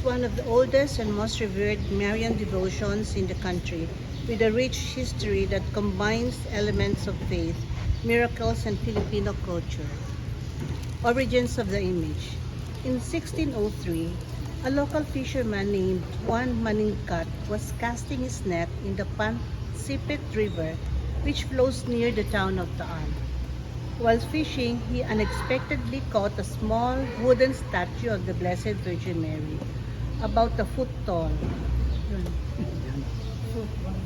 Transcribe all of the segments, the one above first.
one of the oldest and most revered Marian devotions in the country, with a rich history that combines elements of faith, miracles, and Filipino culture. Origins of the image. In 1603, a local fisherman named Juan Maningkat was casting his net in the Pansipit River, which flows near the town of Taal. While fishing, he unexpectedly caught a small wooden statue of the Blessed Virgin Mary, about a foot tall. Yun.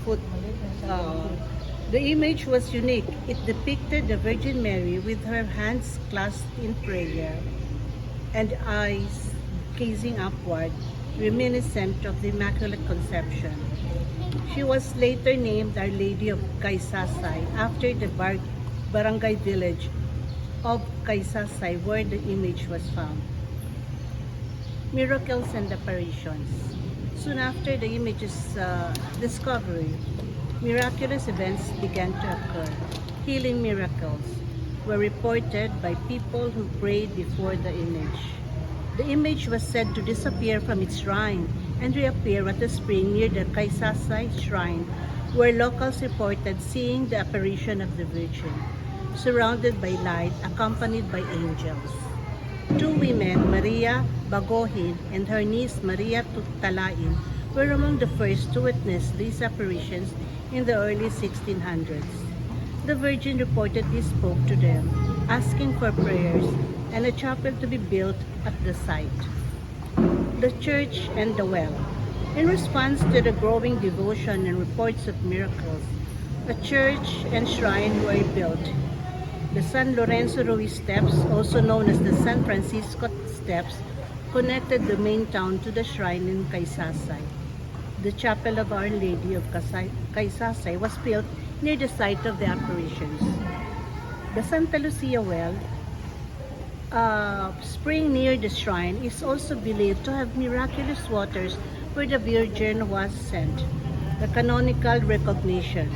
Foot. The image was unique. It depicted the Virgin Mary with her hands clasped in prayer and eyes gazing upward, reminiscent of the Immaculate Conception. She was later named Our Lady of Caysasay after the barangay village of Caysasay where the image was found. Miracles and apparitions. Soon after the image's discovery, miraculous events began to occur. Healing miracles were reported by people who prayed before the image. The image was said to disappear from its shrine and reappear at a spring near the Caysasay shrine, where locals reported seeing the apparition of the Virgin, surrounded by light, accompanied by angels. Two women, Maria Bagohin and her niece Maria Tutalain, were among the first to witness these apparitions in the early 1600s. The Virgin reportedly spoke to them, asking for prayers and a chapel to be built at the site. The church and the well. In response to the growing devotion and reports of miracles, a church and shrine were built. The San Lorenzo Ruiz Steps, also known as the San Francisco Steps, connected the main town to the shrine in Caysasay. The Chapel of Our Lady of Caysasay was built near the site of the apparitions. The Santa Lucia well, spring near the shrine, is also believed to have miraculous waters where the Virgin was sent. The canonical recognition.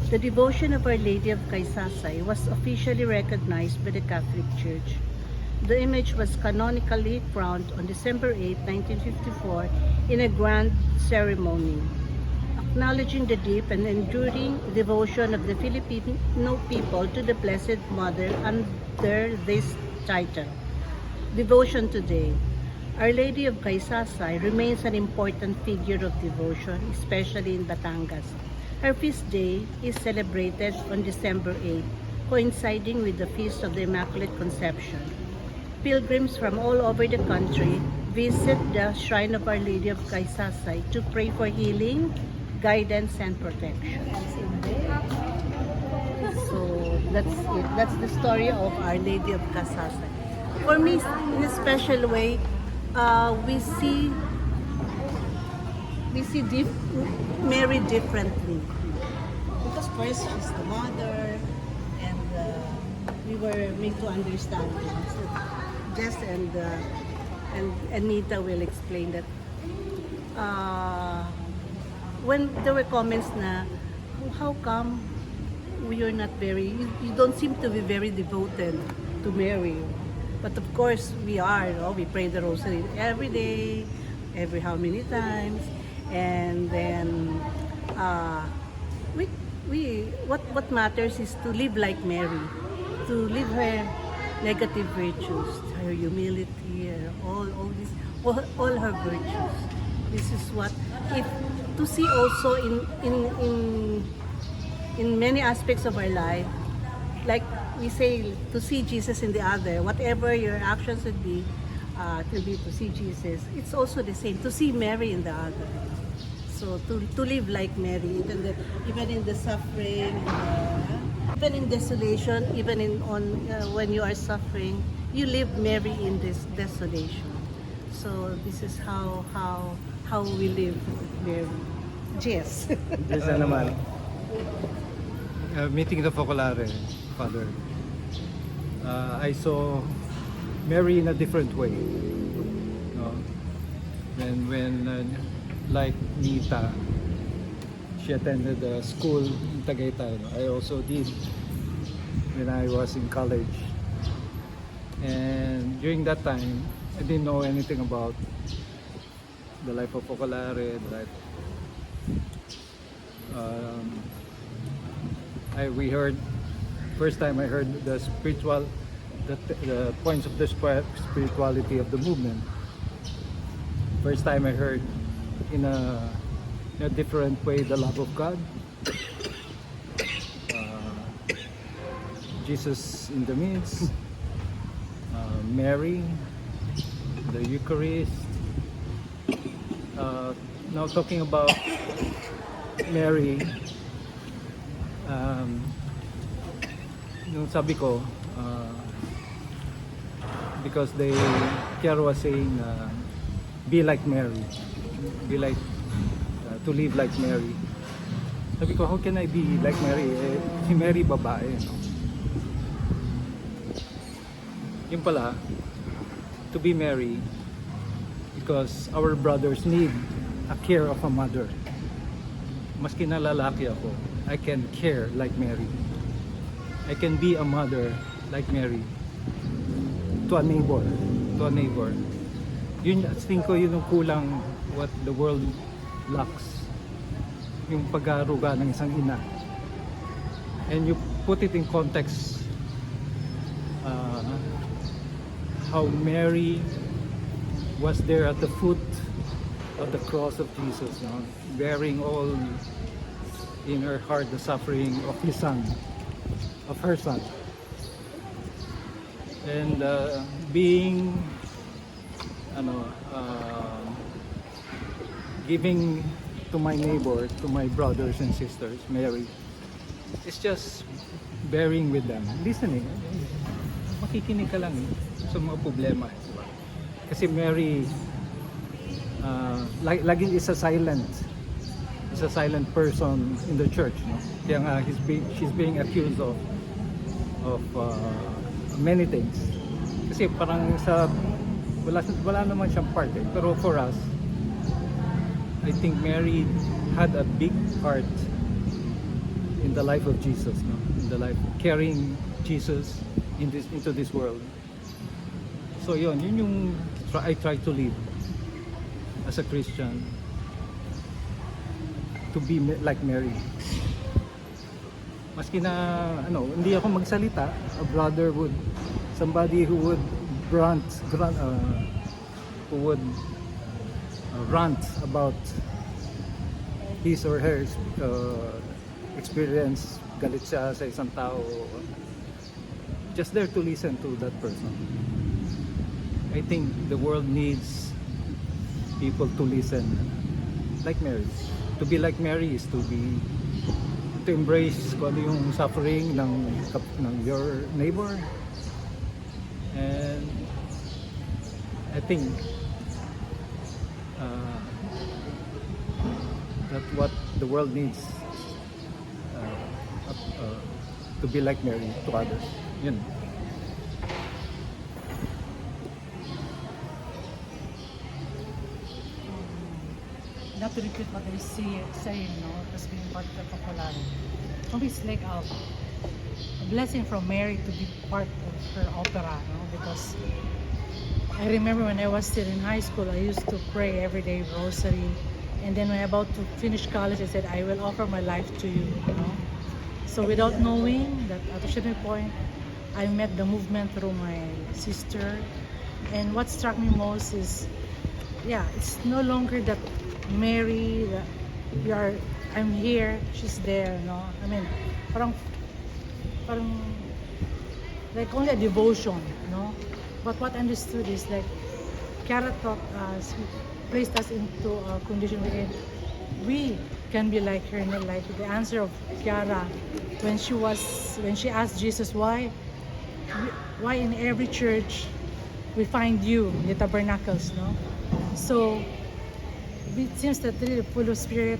The devotion of Our Lady of Caysasay was officially recognized by the Catholic Church. The image was canonically crowned on December 8, 1954 in a grand ceremony, acknowledging the deep and enduring devotion of the Filipino people to the Blessed Mother under this title. Devotion today. Our Lady of Caysasay remains an important figure of devotion, especially in Batangas. Her feast day is celebrated on December 8, coinciding with the Feast of the Immaculate Conception. Pilgrims from all over the country visit the Shrine of Our Lady of Caysasay to pray for healing, guidance, and protection. So that's it. That's the story of Our Lady of Caysasay. For me, in a special way, we see Mary differently. Because first she's the mother, and we were made to understand things. Jess and Anita will explain that when there were comments na, how come you're not you don't seem to be very devoted to Mary. But of course we are, we pray the rosary every day, every how many times, and then what matters is to live like Mary, to live her negative virtues, her humility, all her virtues. This is what, if to see also in many aspects of our life, like we say, to see Jesus in the other. Whatever your actions would be, it will be to see Jesus. It's also the same, to see Mary in the other. So to live like Mary, even in the suffering, even in desolation, even when you are suffering, you live Mary in this desolation. So this is how we live Mary. Yes. Yes, naman. Meeting the Focolare, Father, I saw Mary in a different way. When like Nita, she attended a school in Tagaytay. I also did when I was in college. And during that time, I didn't know anything about the life of Ocolare, the life. We heard first time I heard the points of the spirituality of the movement. First time I heard in a different way the love of God, Jesus in the midst, Mary, the Eucharist. Now talking about Mary, yung sabi ko, because Kiara was saying, be like Mary, be like, to live like Mary. Sabi ko, how can I be like Mary? Si Mary babae, no? Yun pala, to be Mary, because our brothers need a care of a mother. Maski na lalaki ako, I can care like Mary. I can be a mother like Mary to a neighbor. Yun, I think ko yun ang kulang what the world lacks. Yung pag-aaruga ng isang ina. And you put it in context, how Mary was there at the foot of the cross of Jesus, no? Bearing all in her heart the suffering of his son, of her son, and being giving to my neighbor, to my brothers and sisters, Mary, it's just bearing with them, listening. Makikinig ka lang sa mga problema, diba? Kasi Mary laging is a silent person in the church, no? Kaya nga she's being accused of many things. Kasi parang wala naman siyang part, eh. Pero for us, I think Mary had a big part in the life of Jesus, no? In the life carrying Jesus into this world. So yun yung I try to live as a Christian, to be like Mary. Maski na hindi ako magsalita, somebody who would rant about his or her experience, galit siya sa isang tao, just there to listen to that person. I think the world needs people to listen like Mary. To be like Mary is to embrace kung ano yung suffering ng your neighbor. And I think that what the world needs, to be like Mary to others. Yun. Not to repeat what I saying, no, because being part of the popular. For me, it's like a blessing from Mary to be part of her opera, no, because I remember when I was still in high school, I used to pray every day rosary, and then when I about to finish college, I said, I will offer my life to you, you know. So without knowing that at a certain point, I met the movement through my sister, and what struck me most is, yeah, it's no longer that Mary, I'm here, she's there, no? I mean, parang like only a devotion, no? But what I understood is like Kiara taught us, placed us into a condition wherein we can be like her, not like the answer of Kiara when she asked Jesus why in every church we find you in the tabernacles, no? So it seems that really full of spirit,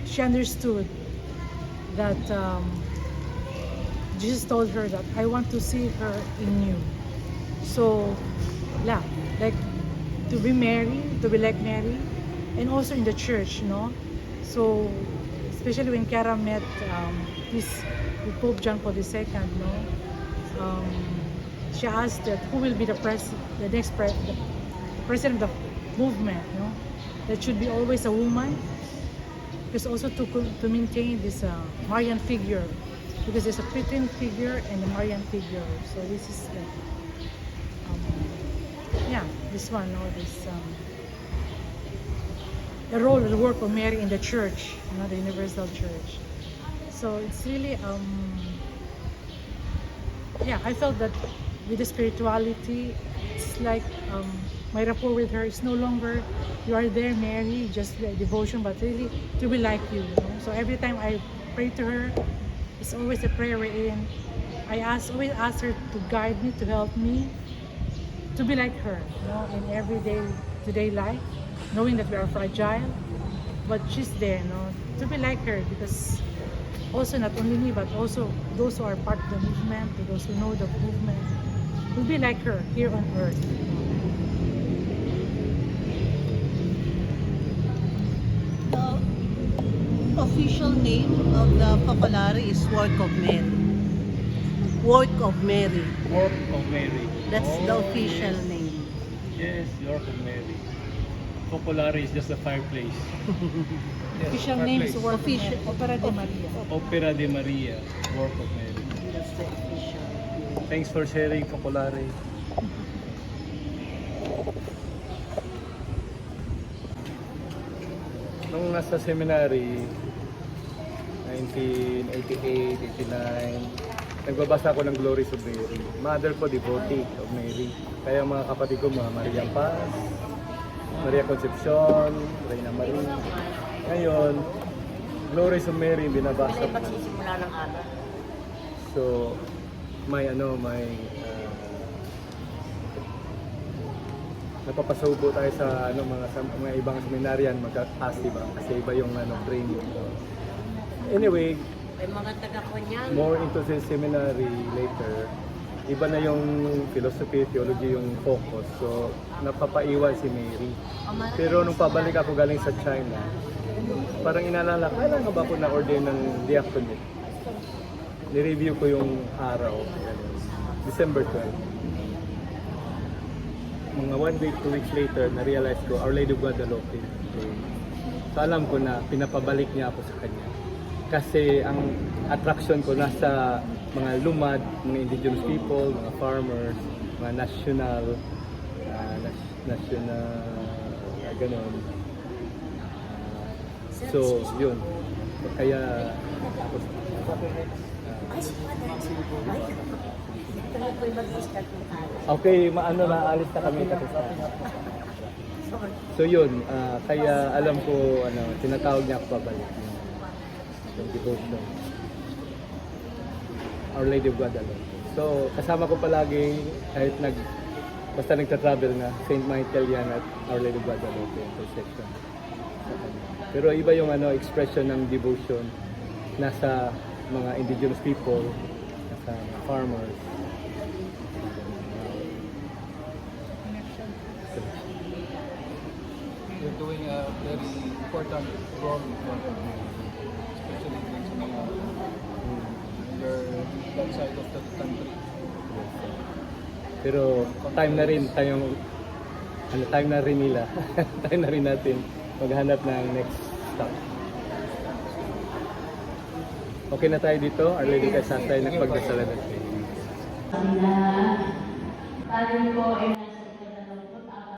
she understood that Jesus told her that I want to see her in you. So yeah, like to be like Mary, and also in the church, you know. So especially when Kiara met with Pope John Paul II, no, she asked that who will be the next president of movement, that should be always a woman, because also to maintain this Marian figure, because there's a Christian figure and a Marian figure. So this is this one, the role and the work of Mary in the church, the universal church. So it's really I felt that with the spirituality, it's like my rapport with her is no longer you are there, Mary, just the devotion, but really to be like you. So every time I pray to her, it's always a prayer wherein I always ask her to guide me, to help me, to be like her, in everyday today life, knowing that we are fragile, but she's there, to be like her, because also not only me, but also those who are part of the movement, to those who know the movement, will be like her here on earth. The official name of the Focolare is Work of Mary. Work of Mary. Work of Mary. That's the official name. Yes, Work of Mary. Focolare is just a fireplace. Yes, Official name is fireplace. Work of Mary, Opera de Maria. Opera de Maria, Work of Mary. That's the official. Thanks for sharing, Focolare. Nung nasa seminary, 1988, 89, nagbabasa ako ng Glories of Mary. Mother ko, devotee of Mary. Kaya mga kapatid ko, mga Maria Paz, Maria Concepcion, Reina Maria. Ngayon, Glories of Mary, binabasa ko. So, may napapasubo tayo sa mga ibang seminaryan, magka-pass, diba? Kasi iba yung training. Anyway, May mga taga-Konyan. more into the seminary later, iba na yung philosophy, theology yung focus. So, napapaiwan si Mary. Pero nung pabalik ako galing sa China, parang inalala, kailan nga ba ako na-ordain ng diaconate? Ni-review ko yung araw, December 12. Mga 1 week, 2 weeks later, na-realize ko, Our Lady of Guadalupe. So, alam ko na pinapabalik niya ako sa kanya. Kasi ang attraction ko nasa mga lumad, mga indigenous people, mga farmers, mga national, ganon. So, yun. Kaya, okay, naalis na kami kasi sa. So yun, kaya alam ko, tinatawag niya ako pabalik. Yung devotion. Our Lady of Guadalupe. So, kasama ko palagi, kahit basta nagta-travel na, St. Michael yan at Our Lady of Guadalupe, intersection. Pero iba yung expression ng devotion nasa mga indigenous people, nasa mga farmers. You're doing a very important role, especially dun sa mga that side of the country. Pero time na rin time na rin nila, time na rin natin maghanap ng next stop. Okay na tayo dito, Our Lady Caysasay, nagpagdasalan natin. Tayo po ay